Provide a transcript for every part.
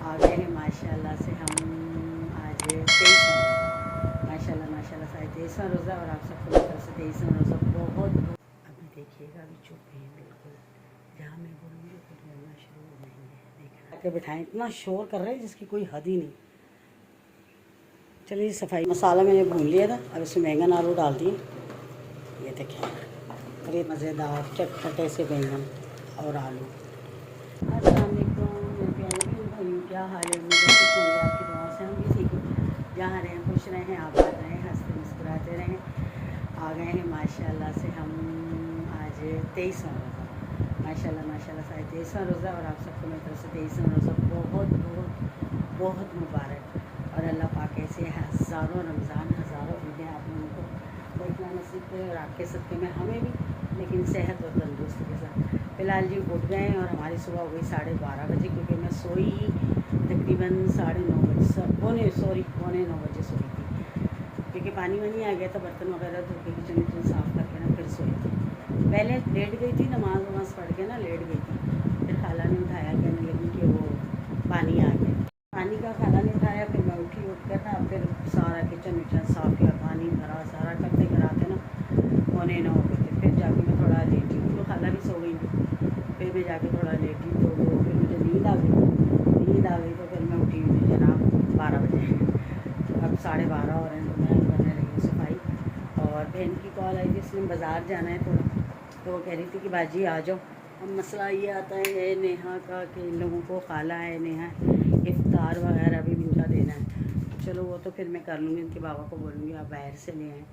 आ गए हैं माशाल्लाह से हम आज 23वां माशाल्लाह से 23वां रोज़ा और आप सबको मेरी तरफ से 23वां रोज़ा बहुत अभी देखिएगा। अभी चुप हैं बिल्कुल, जहाँ मैं बोलूँगी फिर बोलना शुरू हो जाएंगे। देखा आके बिठाएं, इतना शोर कर रहे हैं जिसकी कोई हद ही नहीं। चलिए सफाई मसाला मैंने भून लिया था, अब इसमें बैंगन आलू डाल दिए। ये देखें और ये मज़ेदार चटपटे से बैंगन और आलू। अस्सलाम वालेकुम मेरे प्यारे भाइयों, क्या हाल है? मुझे खुश होंगे आपकी दुआओं से, हम भी ठीक हैं। जहाँ रहें खुश रहें, आबाद रहें, हंसते मुस्कुराते रहें। आ गए हैं माशाल्लाह से हम आज 23वां रोज़ा माशाल्लाह से 23वां रोज़ा और आप सबको मेरी तरफ से 23वां रोज़ा बहुत बहुत बहुत मुबारक। और अल्लाह पाक ऐसे हज़ारों रमज़ान हज़ारों ईदें आप लोगों को देखना नसीब करे और आपके सदक़े में हमें भी, लेकिन सेहत और तंदुरुस्ती के साथ। फ़िलहाल जी उठ गए और हमारी सुबह हो गई 12:30 बजे, क्योंकि मैं सोई ही तकरीबन 9:30 बजे, पौने 9 बजे सोई थी, क्योंकि पानी वानी आ गया था, बर्तन वगैरह धो के किचन विचन साफ़ करके ना फिर सोई थी। पहले लेट गई थी, नमाज वमाज पढ़ के ना लेट गई थी। फिर खाला ने उठाया, कहने लगी कि वो पानी आ गया। पानी का खाला ने उठाया, फिर मैं उठी, उठ कर ना फिर सारा किचन विचन साफ़ किया, पानी भरा, सारा करते कराते ना पौने 9 हो गए थे। फिर जाके मैं थोड़ा लेटी, तो खाला भी सो गई थी। फिर मैं जाके थोड़ा लेटी तो फिर मुझे नींद आ गई तो फिर मैं उठी हुई जनाब 12 बजे। अब 12:30 हो रहे हैं तो मैं करने लगी सफाई। और बहन की कॉल आई थी, इसने बाज़ार जाना है थोड़ा, तो वो कह रही थी कि बाजी आ जाओ। अब मसला ये आता है नेहा का कि इन लोगों को खाला है, नेहा इफ्तार वगैरह भी इनका देना है। चलो वो तो फिर मैं कर लूँगी, उनके बाबा को बोलूँगी आप बाहर से ले आएँ।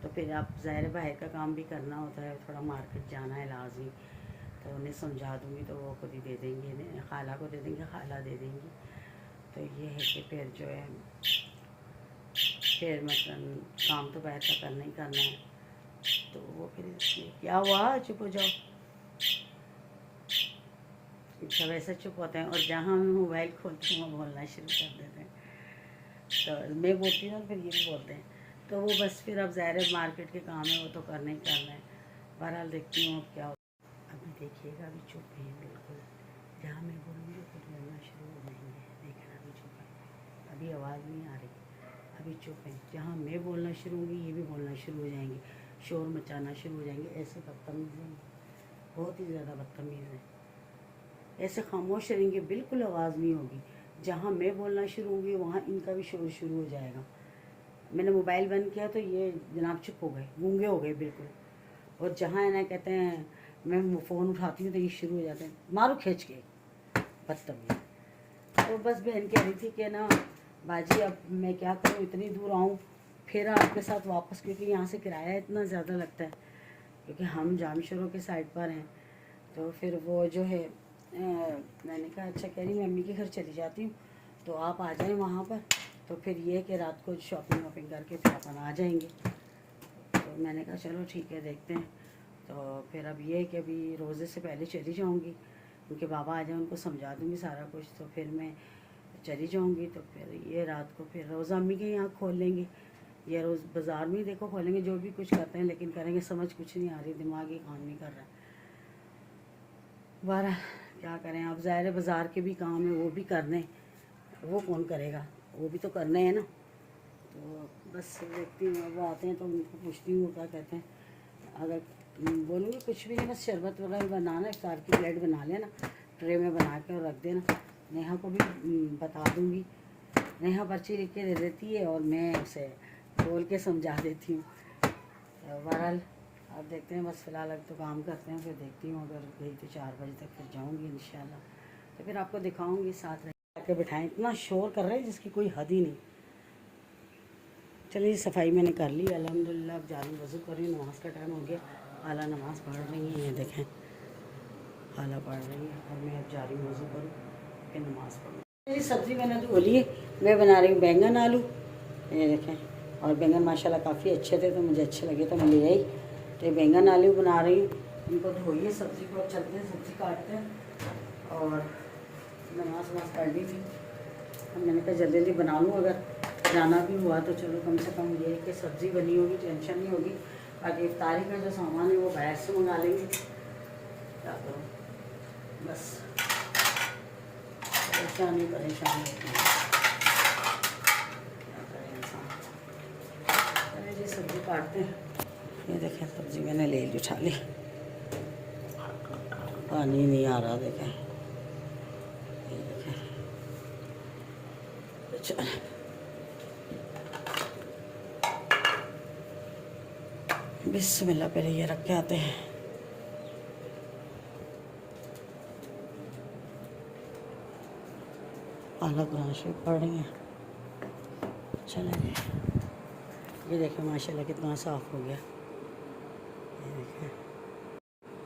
तो फिर आप ज़ाहिर बाहर का काम भी करना होता है, थोड़ा मार्केट जाना है लाजमी, तो उन्हें समझा दूँगी तो वो खुद ही दे देंगे, खाला को दे देंगे, खाला दे देंगी। तो ये है कि फिर जो है फिर मतलब काम तो बाहर का करना ही करना है। तो वो फिर इसलिए क्या हुआ, चुप हो जाओ। सब ऐसा चुप होते हैं और जहाँ हम मोबाइल खोलते हैं वो बोलना शुरू कर देते हैं। तो मैं बोलती हूँ फिर ये भी बोलते हैं। तो वो बस फिर अब ज़ाहिर मार्केट के काम है, वो तो करना ही करना है। बहरहाल देखती हूँ अब क्या होता है। अभी देखिएगा, अभी चुप हैं बिल्कुल, जहाँ मैं बोलूँगी फिर बोलना शुरू हो जाएंगे। देखना अभी चुप है, अभी आवाज़ नहीं आ रही, अभी चुप है। जहाँ मैं बोलना शुरू होंगी ये भी बोलना शुरू हो जाएंगे, शोर मचाना शुरू हो जाएंगे। ऐसे बदतमीज़ हैं, बहुत ही ज़्यादा बदतमीज़ हैं। ऐसे खामोश रहेंगे, बिल्कुल आवाज़ नहीं होगी। जहाँ मैं बोलना शुरू होंगी वहाँ इनका भी शोर शुरू हो जाएगा। मैंने मोबाइल बंद किया तो ये जनाब चुप हो गए, गूंगे हो गए बिल्कुल। और जहाँ इन्हें कहते हैं मैं फ़ोन उठाती हूँ तो ये शुरू हो जाते हैं, मारो खींच के, बदतमीज़। तो बस बहन कह रही थी कि ना बाजी अब मैं क्या करूँ, इतनी दूर आऊँ फिर आपके साथ वापस, क्योंकि यहाँ से किराया इतना ज़्यादा लगता है, क्योंकि हम जामशोरों के साइड पर हैं। तो फिर वो जो है मैंने कहा अच्छा, कह रही मैं अम्मी के घर चली जाती हूँ तो आप आ जाएं वहाँ पर। तो फिर ये कि रात को शॉपिंग वॉपिंग करके फिर अपन आ जाएंगे। तो मैंने कहा चलो ठीक है, देखते हैं। तो फिर अब ये है कि अभी रोज़े से पहले चली जाऊँगी, उनके बाबा आ जाए, उनको समझा दूँगी सारा कुछ, तो फिर मैं चली जाऊँगी। तो फिर ये रात को फिर रोज़ा अम्मी के यहाँ खोल लेंगे, या रोज़ बाज़ार में ही देखो खोलेंगे, जो भी कुछ करते हैं, लेकिन करेंगे समझ कुछ नहीं आ रही, दिमाग ही काम नहीं कर रहा। बारह क्या करें, अब ज़ाहिर बाज़ार के भी काम है, वो भी करने, वो कौन करेगा, वो भी तो करने हैं ना। तो बस देखती हूँ, वो आते हैं तो उनको पूछती हूँ क्या कहते हैं। अगर बोलूँगी कुछ भी नहीं, बस शरबत वगैरह बनाना, इफ्तार की प्लेट बना लेना, ट्रे में बना के और रख देना। नेहा को भी बता दूँगी, नेहा पर्ची लिख के दे देती है और मैं उसे बोल के समझा देती हूँ। तो बहरहाल अब देखते हैं, बस फ़िलहाल अब तो काम करते हैं, फिर देखती हूँ अगर गई तो 4 बजे तक फिर जाऊँगी इंशाल्लाह। तो फिर आपको दिखाऊँगी, साथ रह के बिठाएँ, इतना शोर कर रहे हैं जिसकी कोई हद ही नहीं। चलिए सफाई मैंने कर ली अल्हम्दुलिल्लाह, अब जा रही वज़ू कर रही हूँ, नमाज़ का टाइम हो गया। खाला नमाज़ पढ़ रही हैं, ये देखें खाला पढ़ रही है और मैं अब जा रही हूँ वज़ू करूँ फिर नमाज़ पढ़ूँ। मेरी सब्ज़ी मैंने धो ली है, मैं बना रही हूँ बैंगन आलू, ये देखें। और बैंगन माशाल्लाह काफ़ी अच्छे थे तो मुझे अच्छे लगे तो मैं ले आई। तो ये बैंगन आलू बना रही हूँ, इनको धोइए सब्ज़ी को, चलते हैं सब्ज़ी काटते हैं। और नमाज़ वमाज़ पढ़ ली थी, अब मैंने कहा जल्दी जल्दी बना लूँ, अगर जाना भी हुआ तो चलो कम से कम ये कि सब्ज़ी बनी होगी, टेंशन नहीं होगी। बाकी इफ्तारी का जो सामान है वो बाहर से मंगा लेंगे, क्या करूँ बस। परेशानी होती है, क्या करें इंसान। चलिए जी सब्ज़ी काटते हैं। ये देखें सब्ज़ी मैंने ले ली, उठा ली, पानी नहीं आ रहा देखें, ये देखें। चल बिस्मिल्लाह, पहले ये रख के आते हैं। पालक कुरान शरीफ पढ़ रही हैं। चलें, ये देखें माशाल्लाह कितना साफ़ हो गया, ये देखें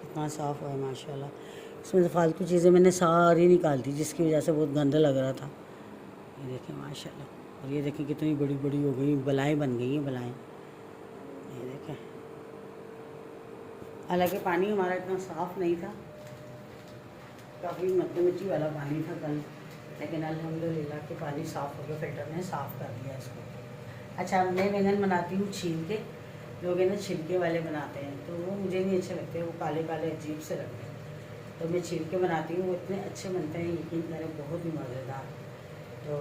कितना साफ़ हुआ है माशाल्लाह। इसमें से फालतू चीज़ें मैंने सारी निकाल दी, जिसकी वजह से बहुत गंदा लग रहा था। ये देखें माशाल्लाह, और ये देखें कितनी बड़ी बड़ी हो गई, बलाएँ बन गई हैं, बलाएँ। ये देखें, हालांकि पानी हमारा इतना साफ़ नहीं था, काफ़ी मिट्टी वाला पानी था कल, लेकिन अल्हम्दुलिल्लाह कि पानी साफ़ हो गया, फिल्टर ने साफ़ कर दिया इसको। अच्छा, मैं बैंगन बनाती हूँ छील के, लोग है ना छिलके वाले बनाते हैं, तो वो मुझे नहीं अच्छे लगते, वो काले काले अजीब से लगते हैं। तो मैं छील के बनाती हूँ, वो इतने अच्छे बनते हैं, यकीन करें बहुत ही मज़ेदार। तो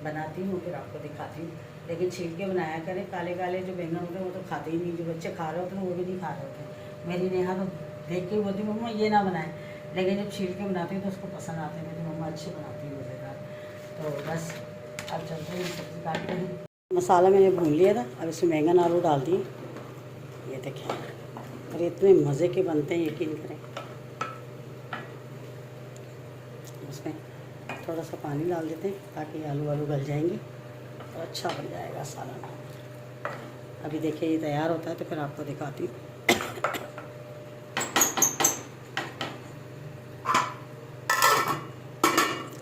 बनाती हूँ, फिर आपको दिखाती हूँ। लेकिन छील के बनाया करें, काले काले जो बैंगन होते हैं वो तो खाते ही नहीं, जो बच्चे खा रहे होते हैं वो भी नहीं खा रहे होते। मेरी नेहा तो देख के बोलती मम्मा ये ना बनाए, लेकिन जब छील के बनाती हूँ तो उसको पसंद आते हैं, मेरी मम्मा अच्छी बनाती है मज़ेदार। तो बस अब चलते हैं, सब्ज़ी काटते हैं। मसाला मैंने भून लिया था, अब इसमें बैंगन आलू डाल दिए, ये देखें, और इतने मज़े के बनते हैं, यकीन करें। उसमें थोड़ा सा पानी डाल देते हैं ताकि आलू वालू गल जाएंगे और अच्छा बन जाएगा सालन। अभी देखिए ये तैयार होता है तो फिर आपको दिखाती हूँ।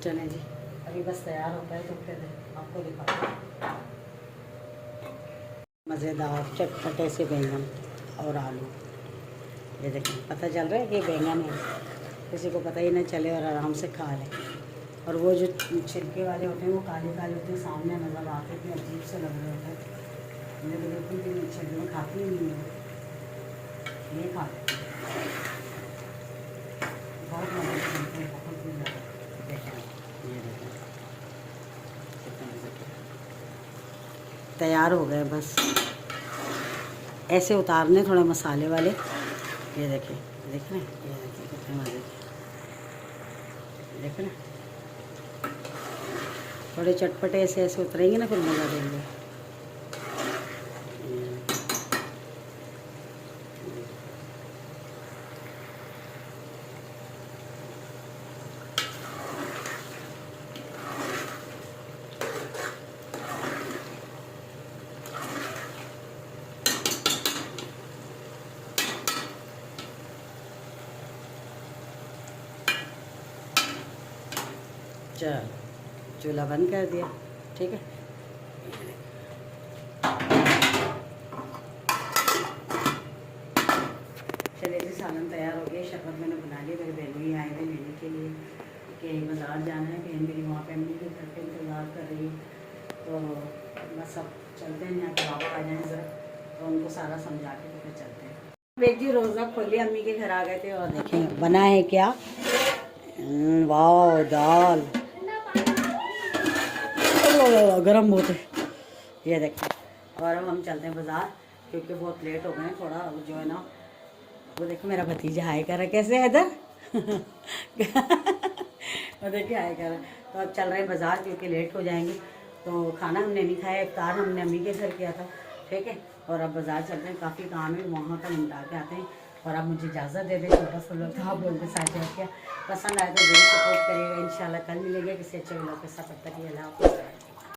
चलें जी, अभी बस तैयार होता है तो फिर आपको दिखाती हूँ। मज़ेदार चटपटे से बैंगन और आलू, ये देखें, पता चल रहा है कि बैंगन है, किसी को पता ही नहीं चले और आराम से खा लें। और वो जो छिलके वाले होते हैं वो काले काले होते हैं, सामने नज़र आते हैं, अजीब से लग रहे होते हैं। मुझे तो बिल्कुल भी नहीं छिलके में खाती ही नहीं है, ये खा लेते हैं, बहुत मज़े से बनते हैं, बहुत ही ज़्यादा। देखें, ये देखें कितने मज़े के तैयार हो गए, बस ऐसे उतारने थोड़े मसाले वाले। ये देखें, देख रहे हैं, ये देखें कितने मज़े के, देख रहे हैं, थोड़े चटपटे ऐसे ऐसे उतरेंगे ना, फिर मज़ा देंगे। चल, चूल्हा बंद कर दिया, ठीक है। चलिए जी, सालन तैयार हो गया, शरबत मैंने बना लिया, मेरे बहन भी आए थे लेने के लिए कि बाज़ार जाना है, बहन मेरी वहाँ पे अम्मी के घर पे इंतज़ार कर रही है। तो बस अब चलते हैं, यहाँ के बाबा आ जाएँ ज़रा, तो उनको सारा समझा के तो फिर चलते हैं। बेटी रोज़ा खोली, अम्मी के घर आ गए थे, और देखें बना है क्या, वाह दाल, गरम बहुत है, ये देखें। और अब हम चलते हैं बाज़ार, क्योंकि बहुत लेट हो गए हैं थोड़ा। अब जो है ना, वो देखो मेरा भतीजा हाय कर रहा है, कैसे है इधर वो देखिए हाय कर रहा है। तो अब चल रहे हैं बाज़ार, क्योंकि लेट हो जाएंगे। तो खाना हमने नहीं खाया, इफ्तार हमने अम्मी के घर किया था, ठीक है। और अब बाज़ार चलते हैं, काफ़ी काम है, वहाँ का निपटा के आते हैं। और आप मुझे इजाज़त दे दें, छोटा सा लोग था, आप लोगों के साथ शेयर किया, पसंद आए तो ज़रूर सपोर्ट करिएगा। इंशाल्लाह कल मिलेंगे किसी अच्छे व्लॉग के साथ, तब तक के लिए अल्लाह हाफ़िज़।